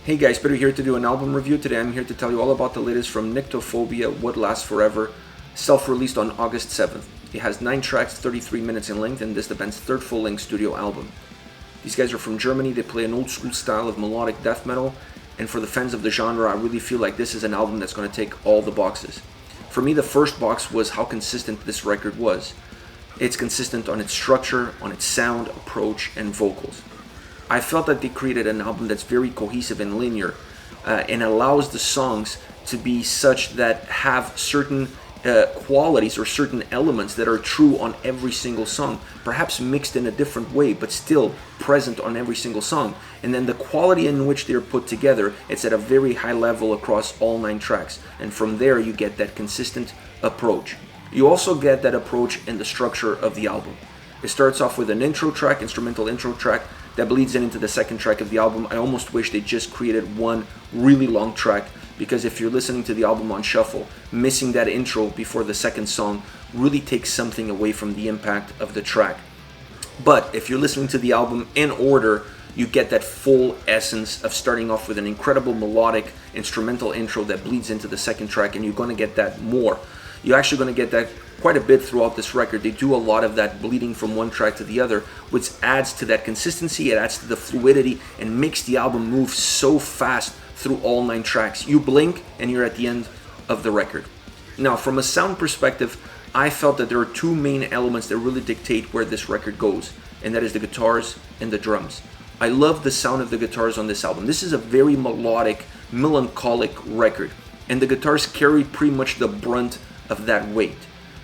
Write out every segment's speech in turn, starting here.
Hey guys, Peter here to do an album review. Today I'm here to tell you all about the latest from Nyktophobia, What Lasts Forever, self-released on August 7th. It has 9 tracks, 33 minutes in length, and this is the band's third full-length studio album. These guys are from Germany. They play an old-school style of melodic death metal, and for the fans of the genre, I really feel like this is an album that's going to take all the boxes. For me, the first box was how consistent this record was. It's consistent on its structure, on its sound, approach, and vocals. I felt that they created an album that's very cohesive and linear and allows the songs to be such that have certain qualities or certain elements that are true on every single song, perhaps mixed in a different way, but still present on every single song. And then the quality in which they're put together, it's at a very high level across all 9 tracks. And from there, you get that consistent approach. You also get that approach in the structure of the album. It starts off with an intro track, instrumental intro track, that bleeds into the second track of the album. I almost wish they just created one really long track, because if you're listening to the album on shuffle, missing that intro before the second song really takes something away from the impact of the track. But if you're listening to the album in order, you get that full essence of starting off with an incredible melodic instrumental intro that bleeds into the second track, and you're going to get that more. You're actually going to get that quite a bit throughout this record. They do a lot of that bleeding from one track to the other, which adds to that consistency, it adds to the fluidity, and makes the album move so fast through all 9 tracks. You blink and you're at the end of the record. Now, from a sound perspective, I felt that there are 2 main elements that really dictate where this record goes, and that is the guitars and the drums. I love the sound of the guitars on this album. This is a very melodic, melancholic record, and the guitars carry pretty much the brunt of that weight.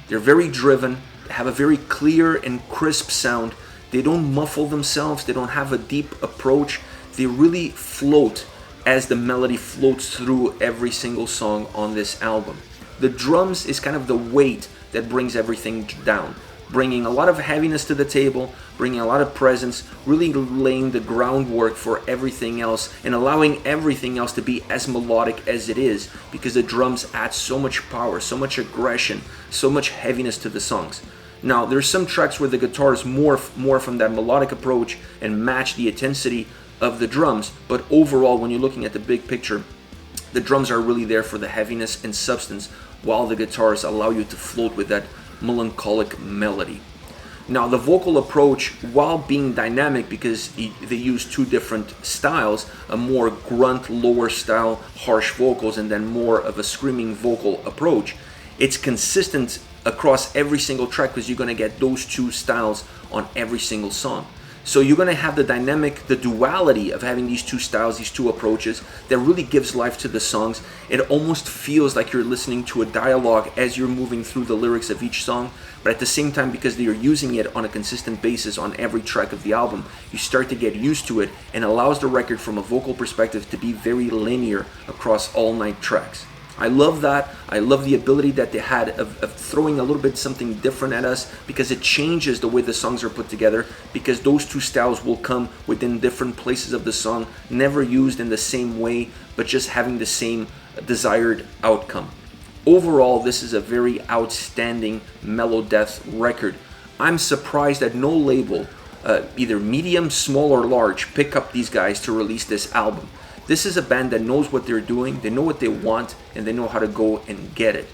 They're very driven, have a very clear and crisp sound. They don't muffle themselves, they don't have a deep approach. They really float as the melody floats through every single song on this album. The drums is kind of the weight that brings everything down, bringing a lot of heaviness to the table, bringing a lot of presence, really laying the groundwork for everything else and allowing everything else to be as melodic as it is, because the drums add so much power, so much aggression, so much heaviness to the songs. Now, there's some tracks where the guitars morph from that melodic approach and match the intensity of the drums, but overall, when you're looking at the big picture, the drums are really there for the heaviness and substance, while the guitars allow you to float with that melancholic melody. Now, the vocal approach, while being dynamic because they use 2 different styles, a more grunt, lower style, harsh vocals, and then more of a screaming vocal approach, it's consistent across every single track because you're going to get those 2 styles on every single song. So you're going to have the dynamic, the duality of having these 2 styles, these 2 approaches that really gives life to the songs. It almost feels like you're listening to a dialogue as you're moving through the lyrics of each song, but at the same time, because you're using it on a consistent basis on every track of the album, you start to get used to it, and allows the record from a vocal perspective to be very linear across all 9 tracks. I love that. I love the ability that they had of throwing a little bit something different at us, because it changes the way the songs are put together, because those 2 styles will come within different places of the song, never used in the same way, but just having the same desired outcome. Overall, this is a very outstanding mellow death record. I'm surprised that no label, either medium, small, or large, pick up these guys to release this album. This is a band that knows what they're doing, they know what they want, and they know how to go and get it.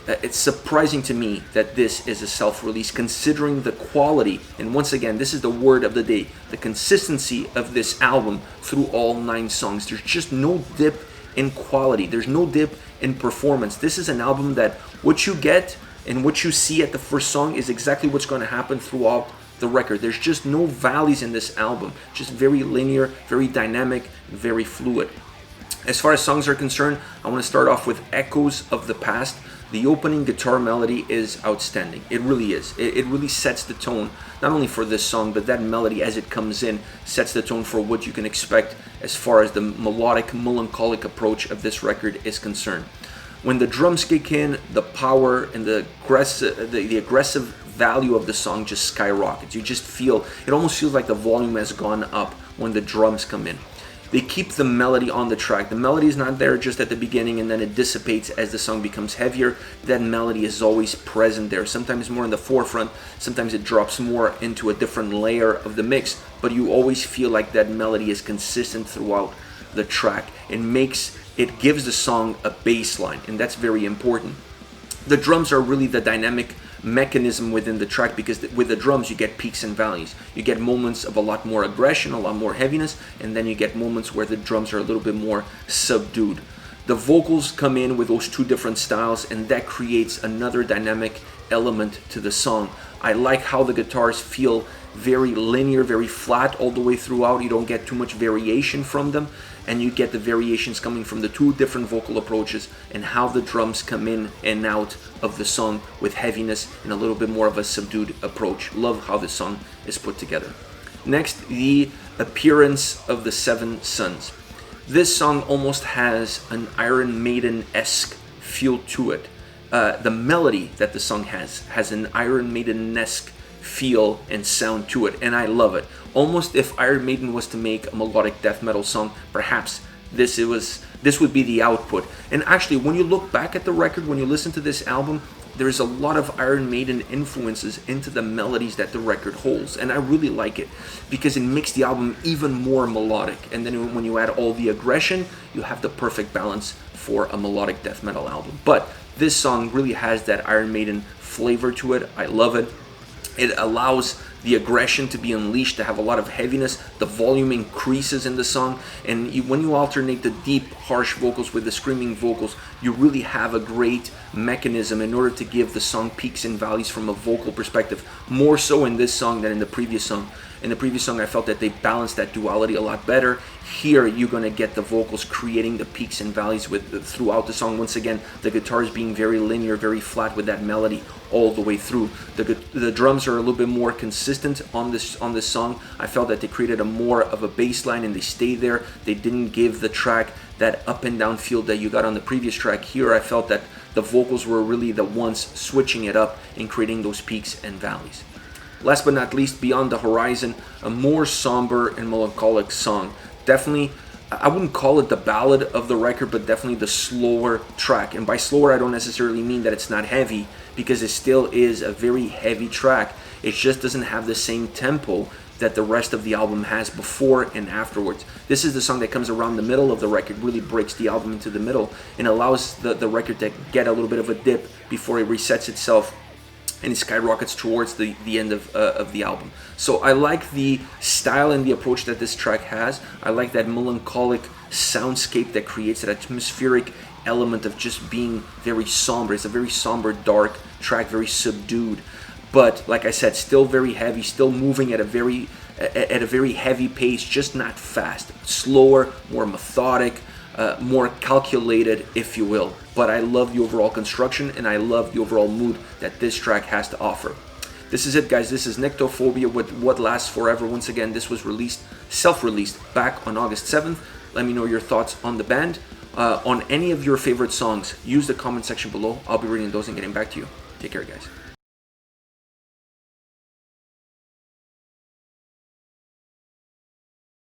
It's surprising to me that this is a self-release, considering the quality, and once again, this is the word of the day, the consistency of this album through all 9 songs. There's just no dip in quality, there's no dip in performance. This is an album that what you get and what you see at the first song is exactly what's going to happen throughout the record. There's just no valleys in this album, just very linear, very dynamic, very fluid. As far as songs are concerned, I want to start off with Echoes of the Past. The opening guitar melody is outstanding. It really is. It really sets the tone, not only for this song, but that melody as it comes in sets the tone for what you can expect as far as the melodic, melancholic approach of this record is concerned. When the drums kick in, the power and the aggressive value of the song just skyrockets. You just feel, it almost feels like the volume has gone up when the drums come in. They keep the melody on the track. The melody is not there just at the beginning and then it dissipates as the song becomes heavier. That melody is always present there, sometimes more in the forefront, sometimes it drops more into a different layer of the mix, but you always feel like that melody is consistent throughout the track. It gives the song a bass line, and that's very important. The drums are really the dynamic mechanism within the track, because with the drums you get peaks and valleys. You get moments of a lot more aggression, a lot more heaviness, and then you get moments where the drums are a little bit more subdued. The vocals come in with those two different styles, and that creates another dynamic element to the song. I like how the guitars feel very linear, very flat all the way throughout. You don't get too much variation from them, and you get the variations coming from the two different vocal approaches and how the drums come in and out of the song with heaviness and a little bit more of a subdued approach. Love how the song is put together. Next, the appearance of the Seven Sons. This song almost has an Iron Maiden-esque feel to it. The melody that the song has an Iron Maiden-esque feel and sound to it, and I love it. Almost if Iron Maiden was to make a melodic death metal song, perhaps this would be the output. And actually, when you look back at the record, when you listen to this album, there's a lot of Iron Maiden influences into the melodies that the record holds, and I really like it because it makes the album even more melodic. And then when you add all the aggression, you have the perfect balance for a melodic death metal album. But this song really has that Iron Maiden flavor to it. I love it. It allows the aggression to be unleashed, to have a lot of heaviness. The volume increases in the song, and when you alternate the deep, harsh vocals with the screaming vocals, you really have a great mechanism in order to give the song peaks and valleys from a vocal perspective, more so in this song than in the previous song. In the previous song, I felt that they balanced that duality a lot better. Here, you're going to get the vocals creating the peaks and valleys throughout the song. Once again, the guitars being very linear, very flat with that melody all the way through. The drums are a little bit more consistent on this song. I felt that they created more of a bass line, and they stayed there. They didn't give the track that up and down feel that you got on the previous track. Here, I felt that the vocals were really the ones switching it up and creating those peaks and valleys. Last but not least, Beyond the Horizon, a more somber and melancholic song. Definitely, I wouldn't call it the ballad of the record, but definitely the slower track. And by slower, I don't necessarily mean that it's not heavy, because it still is a very heavy track. It just doesn't have the same tempo that the rest of the album has before and afterwards. This is the song that comes around the middle of the record, really breaks the album into the middle, and allows the record to get a little bit of a dip before it resets itself and it skyrockets towards the end of the album. So I like the style and the approach that this track has. I like that melancholic soundscape that creates that atmospheric element of just being very somber. It's a very somber, dark track, very subdued. But like I said, still very heavy, still moving at a very heavy pace, just not fast. Slower, more methodic, more calculated, if you will. But I love the overall construction, and I love the overall mood that this track has to offer. This is it, guys. This is Nyktophobia with What Lasts Forever. Once again, this was self-released back on August 7th. Let me know your thoughts on the band. On any of your favorite songs, use the comment section below. I'll be reading those and getting back to you. Take care, guys.